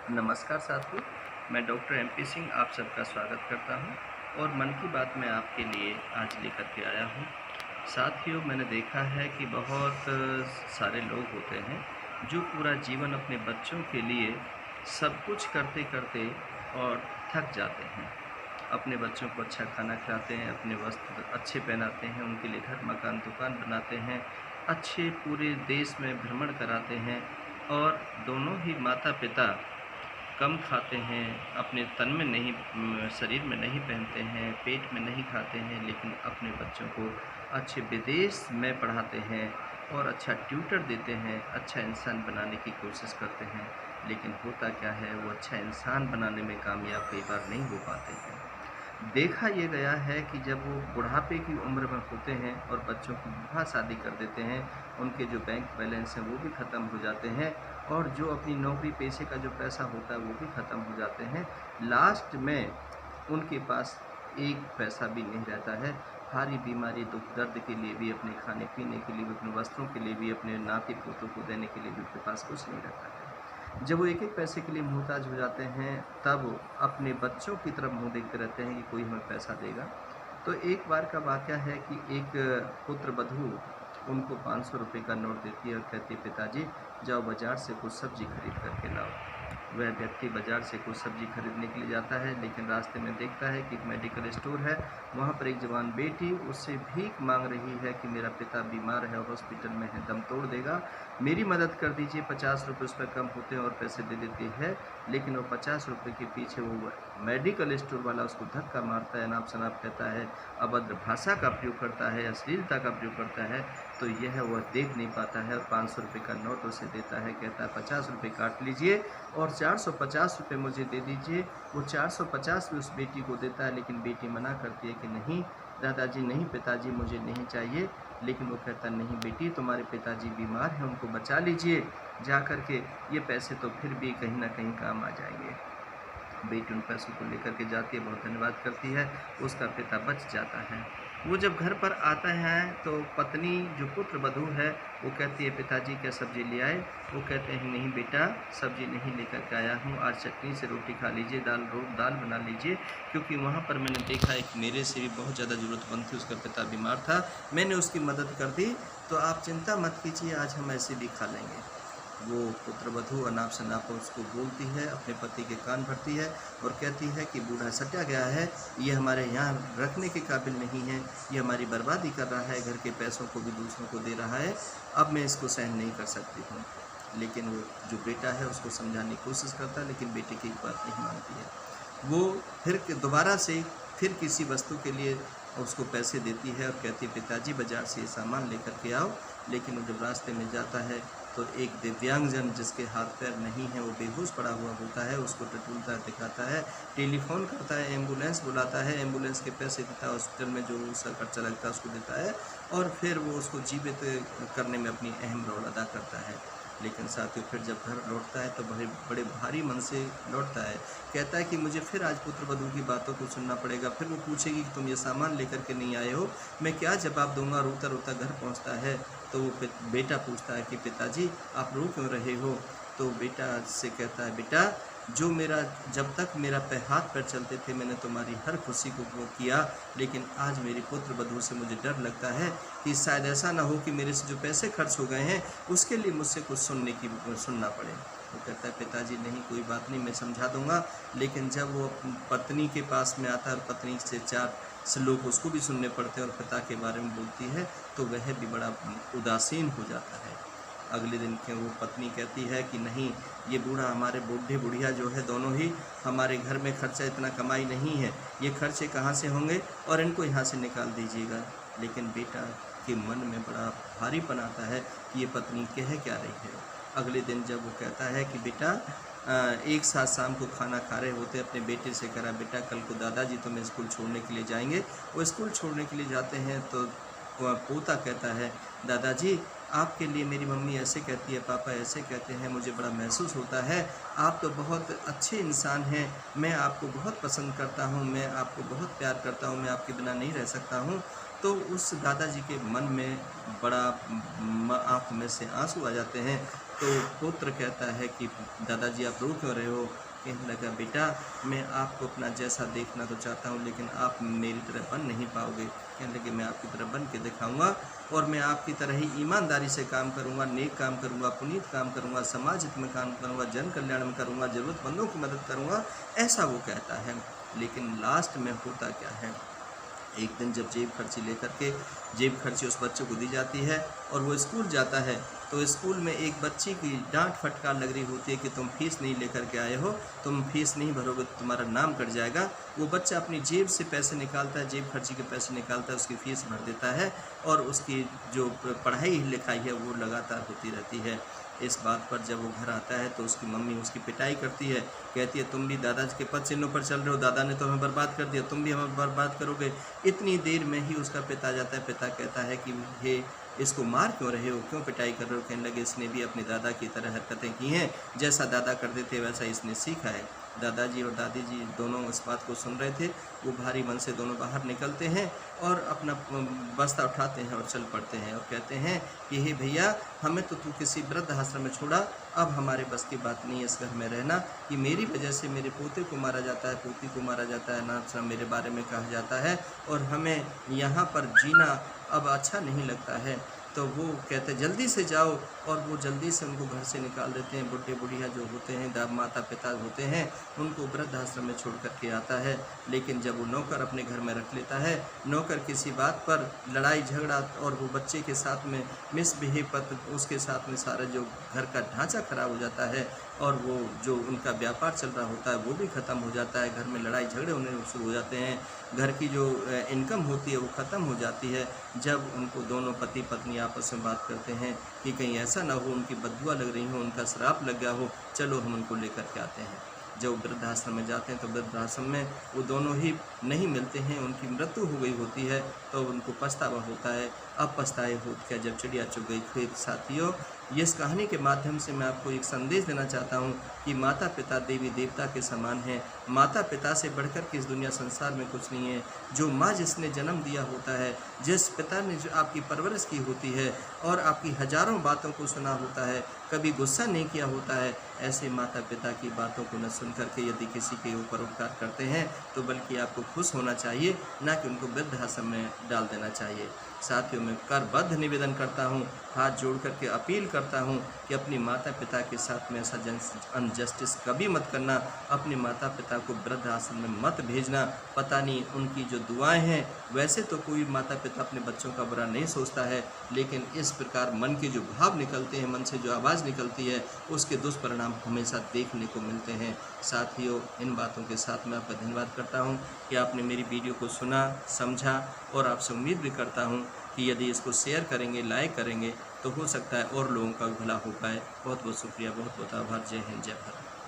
नमस्कार साथियों, मैं डॉक्टर एमपी सिंह आप सबका स्वागत करता हूं और मन की बात मैं आपके लिए आज लेकर के आया हूं। साथियों, मैंने देखा है कि बहुत सारे लोग होते हैं जो पूरा जीवन अपने बच्चों के लिए सब कुछ करते-करते और थक जाते हैं। अपने बच्चों को अच्छा खाना खिलाते हैं, अपने वस्त्र अच्छे पहनाते हैं, उनके लिए घर, मकान, दुकान बनाते हैं, अच्छे पूरे देश में भ्रमण कराते हैं और दोनों ही माता-पिता कम खाते हैं, अपने तन में नहीं शरीर में नहीं पहनते हैं, पेट में नहीं खाते हैं, लेकिन अपने बच्चों को अच्छे विदेश में पढ़ाते हैं और अच्छा ट्यूटर देते हैं, अच्छा इंसान बनाने की कोशिश करते हैं। लेकिन होता क्या है, वो अच्छा इंसान बनाने में कामयाब कई बार नहीं हो पाते हैं। देखा ये गया है कि जब वो बुढ़ापे की उम्र में होते हैं और बच्चों की विवाह शादी कर देते हैं, उनके जो बैंक बैलेंस हैं वो भी ख़त्म हो जाते हैं और जो अपनी नौकरी पेशे का जो पैसा होता है वो भी ख़त्म हो जाते हैं। लास्ट में उनके पास एक पैसा भी नहीं रहता है। भारी बीमारी, दुःख दर्द के लिए भी, अपने खाने-पीने के लिए भी, अपने वस्त्रों के लिए भी, अपने नाती-पोतों को देने के लिए भी उनके पास कुछ नहीं रहता है। जब वो एक-एक पैसे के लिए मोहताज हो जाते हैं, तब अपने बच्चों की तरफ मुँह देखते रहते हैं कि कोई हमें पैसा देगा। तो एक बार का वाक़या है कि एक पुत्रवधू उनको ₹500 का नोट देती है और कहती है, पिताजी जाओ बाज़ार से कुछ सब्ज़ी खरीद कर के लाओ। वह व्यक्ति बाज़ार से कुछ सब्ज़ी खरीदने के लिए जाता है, लेकिन रास्ते में देखता है कि एक मेडिकल स्टोर है, वहाँ पर एक जवान बेटी उससे भीख माँग रही है कि मेरा पिता बीमार है, हॉस्पिटल में है, दम तोड़ देगा, मेरी मदद कर दीजिए। ₹50 उस पे कम होते हैं और पैसे दे देती है, लेकिन वो ₹50 के पीछे वो मेडिकल स्टोर वाला उसको धक्का मारता है, अनाप-शनाप कहता है, अभद्र भाषा का प्रयोग करता है, अश्लीलता का प्रयोग करता है, तो यह वह देख नहीं पाता है और ₹500 का नोट उसे देता है, कहता है ₹50 काट लीजिए और ₹450 मुझे दे दीजिए। वो 450 भी उस बेटी को देता है, लेकिन बेटी मना करती है कि नहीं दादाजी, नहीं पिताजी, मुझे नहीं चाहिए। लेकिन वो कहता नहीं बेटी, तुम्हारे पिताजी बीमार हैं, उनको बचा लीजिए जा कर के, ये पैसे तो फिर भी कहीं न कहीं काम आ जाएँगे। बेटी उन पैसों को लेकर के जाती है, बहुत धन्यवाद करती है, उसका पिता बच जाता है। वो जब घर पर आता है तो पत्नी जो पुत्रवधू है वो कहती है, पिताजी क्या सब्ज़ी ले आए? वो कहते हैं, नहीं बेटा, सब्ज़ी नहीं लेकर के आया हूँ, आज चटनी से रोटी खा लीजिए, दाल बना लीजिए, क्योंकि वहाँ पर मैंने देखा एक मेरे से भी बहुत ज़्यादा ज़रूरतमंद थी, उसका पिता बीमार था, मैंने उसकी मदद कर दी, तो आप चिंता मत कीजिए, आज हम ऐसे भी खा लेंगे। वो पुत्रवधू अनाप-शनाप उसको बोलती है, अपने पति के कान भरती है और कहती है कि बूढ़ा सटा गया है, ये हमारे यहाँ रखने के काबिल नहीं है, ये हमारी बर्बादी कर रहा है, घर के पैसों को भी दूसरों को दे रहा है, अब मैं इसको सहन नहीं कर सकती हूँ। लेकिन वो जो बेटा है उसको समझाने की कोशिश करता है, लेकिन बेटे की एक बात नहीं मानती है। वो फिर दोबारा से फिर किसी वस्तु के लिए उसको पैसे देती है और कहती है, पिताजी बाज़ार से ये सामान लेकर के आओ। लेकिन वो जब रास्ते में जाता है तो एक दिव्यांगजन जिसके हाथ पैर नहीं हैं, वो बेहोश पड़ा हुआ होता है, उसको टटोलता दिखाता है, टेलीफ़ोन करता है, एम्बुलेंस बुलाता है, एम्बुलेंस के पैसे देता है, हॉस्पिटल में जो उसका खर्चा लगता है उसको देता है और फिर वो उसको जीवित करने में अपनी अहम रोल अदा करता है। लेकिन साथियों, फिर जब घर लौटता है तो बड़े भारी मन से लौटता है। कहता है कि मुझे फिर आज पुत्रवधू की बातों को सुनना पड़ेगा, फिर वो पूछेगी कि तुम ये सामान लेकर के नहीं आए हो, मैं क्या जवाब दूँगा? रोता-रोता घर पहुँचता है तो वो बेटा पूछता है कि पिताजी आप रो क्यों रहे हो? तो बेटा से कहता है, बेटा जो मेरा जब तक मेरा हाथ पैर चलते थे मैंने तुम्हारी हर खुशी को वो किया, लेकिन आज मेरी पुत्रवधू से मुझे डर लगता है कि शायद ऐसा ना हो कि मेरे से जो पैसे खर्च हो गए हैं उसके लिए मुझसे कुछ सुनना पड़े। वो कहता है, पिताजी नहीं, कोई बात नहीं, मैं समझा दूँगा। लेकिन जब वो पत्नी के पास में आता है और पत्नी से 4 श्लोक उसको भी सुनने पड़ते हैं और पिता के बारे में बोलती है, तो वह भी बड़ा उदासीन हो जाता है। अगले दिन के वो पत्नी कहती है कि नहीं, ये बूढ़ा हमारे बूढ़े बुढ़िया जो है दोनों ही हमारे घर में खर्चा इतना कमाई नहीं है, ये खर्चे कहाँ से होंगे और इनको यहाँ से निकाल दीजिएगा। लेकिन बेटा के मन में बड़ा भारीपन आता है कि ये पत्नी कह क्या रही है। अगले दिन जब वो कहता है कि बेटा एक साथ शाम को खाना खा रहे होते, अपने बेटे से कह रहा, बेटा कल को दादाजी तुम्हें स्कूल छोड़ने के लिए जाएंगे। वो स्कूल छोड़ने के लिए जाते हैं तो पोता कहता है, दादाजी आपके लिए मेरी मम्मी ऐसे कहती है, पापा ऐसे कहते हैं, मुझे बड़ा महसूस होता है, आप तो बहुत अच्छे इंसान हैं, मैं आपको बहुत पसंद करता हूँ, मैं आपको बहुत प्यार करता हूँ, मैं आपके बिना नहीं रह सकता हूँ। तो उस दादाजी के मन में बड़ा आँख में से आंसू आ जाते हैं, तो पुत्र कहता है कि दादाजी आप रो क्यों रहे हो? कहने लगा बेटा मैं आपको अपना जैसा देखना तो चाहता हूँ लेकिन आप मेरी तरह बन नहीं पाओगे। कहने लगे मैं आपकी तरह बन के दिखाऊंगा और मैं आपकी तरह ही ईमानदारी से काम करूंगा, नेक काम करूंगा, पुनीत काम करूंगा, समाज हित में काम करूंगा, जन कल्याण में करूंगा, ज़रूरतमंदों की मदद करूंगा, ऐसा वो कहता है। लेकिन लास्ट में होता क्या है, एक दिन जब जेब खर्ची लेकर के जेब खर्ची उस बच्चे को दी जाती है और वो स्कूल जाता है, तो स्कूल में एक बच्ची की डांट फटकार लग रही होती है कि तुम फीस नहीं लेकर के आए हो, तुम फीस नहीं भरोगे तो तुम्हारा नाम कट जाएगा। वो बच्चा अपनी जेब से पैसे निकालता है, जेब खर्ची के पैसे निकालता है, उसकी फ़ीस भर देता है और उसकी जो पढ़ाई लिखाई है वो लगातार होती रहती है। इस बात पर जब वो घर आता है तो उसकी मम्मी उसकी पिटाई करती है, कहती है तुम भी दादा के पद चिन्हों पर चल रहे हो, दादा ने तो हमें बर्बाद कर दिया, तुम भी हमें बर्बाद करोगे। इतनी देर में ही उसका पिता आ जाता है। पिता कहता है कि हे इसको मार क्यों रहे हो, क्यों पिटाई कर रहे हो? कहने लगे इसने भी अपने दादा की तरह हरकतें की हैं, जैसा दादा करते थे वैसा इसने सीखा है। दादाजी और दादी जी दोनों इस बात को सुन रहे थे। वो भारी मन से दोनों बाहर निकलते हैं और अपना बस्ता उठाते हैं और चल पड़ते हैं और कहते हैं कि हे भैया हमें तो तू किसी वृद्ध आश्रम में छोड़ा, अब हमारे बस की बात नहीं है इस घर में रहना, कि मेरी वजह से मेरे पोते को मारा जाता है, पोती को मारा जाता है, ना मेरे बारे में कहा जाता है और हमें यहाँ पर जीना अब अच्छा नहीं लगता है। तो वो कहते जल्दी से जाओ और वो जल्दी से उनको घर से निकाल देते हैं। बुढ़े बुढ़िया जो होते हैं, माता पिता होते हैं, उनको वृद्ध आश्रम में छोड़ कर के आता है। लेकिन जब वो नौकर अपने घर में रख लेता है, नौकर किसी बात पर लड़ाई झगड़ा और वो बच्चे के साथ में मिसबिहेव पर उसके साथ में सारा जो घर का ढांचा खराब हो जाता है और वो जो उनका व्यापार चल रहा होता है वो भी ख़त्म हो जाता है। घर में लड़ाई झगड़े होने शुरू हो जाते हैं, घर की जो इनकम होती है वो ख़त्म हो जाती है। जब उनको दोनों पति पत्नी आपस में बात करते हैं कि कहीं ऐसा ना हो उनकी बददुआ लग रही हो, उनका श्राप लग गया हो, चलो हम उनको लेकर के आते हैं। जब वृद्धाश्रम में जाते हैं तो वृद्धाश्रम में वो दोनों ही नहीं मिलते हैं, उनकी मृत्यु हो गई होती है, तो उनको पछतावा होता है। अब पछताए हो क्या जब चिड़िया चुग गई खेत। साथियों, इस कहानी के माध्यम से मैं आपको एक संदेश देना चाहता हूँ कि माता पिता देवी देवता के समान हैं। माता पिता से बढ़कर के इस दुनिया संसार में कुछ नहीं है। जो माँ जिसने जन्म दिया होता है, जिस पिता ने जो आपकी परवरिश की होती है और आपकी हजारों बातों को सुना होता है, कभी गुस्सा नहीं किया होता है, ऐसे माता पिता की बातों को न सुन करके यदि किसी के ऊपर उपकार करते हैं तो बल्कि आपको खुश होना चाहिए, ना कि उनको वृद्धाश्रम में डाल देना चाहिए। साथियों, मैं करबद्ध निवेदन करता हूँ, हाथ जोड़ करके अपील करता हूँ कि अपनी माता पिता के साथ में ऐसा अनजस्टिस कभी मत करना। अपने माता पिता को वृद्ध आश्रम में मत भेजना। पता नहीं उनकी जो दुआएं हैं, वैसे तो कोई माता पिता अपने बच्चों का बुरा नहीं सोचता है, लेकिन इस प्रकार मन के जो भाव निकलते हैं, मन से जो आवाज़ निकलती है, उसके दुष्परिणाम हमेशा देखने को मिलते हैं। साथियों, इन बातों के साथ मैं आपका धन्यवाद करता हूँ कि आपने मेरी वीडियो को सुना, समझा और आपसे उम्मीद भी करता हूँ कि यदि इसको शेयर करेंगे, लाइक करेंगे तो हो सकता है और लोगों का भला हो पाए। बहुत बहुत शुक्रिया, बहुत बहुत आभार। जय हिंद, जय भारत।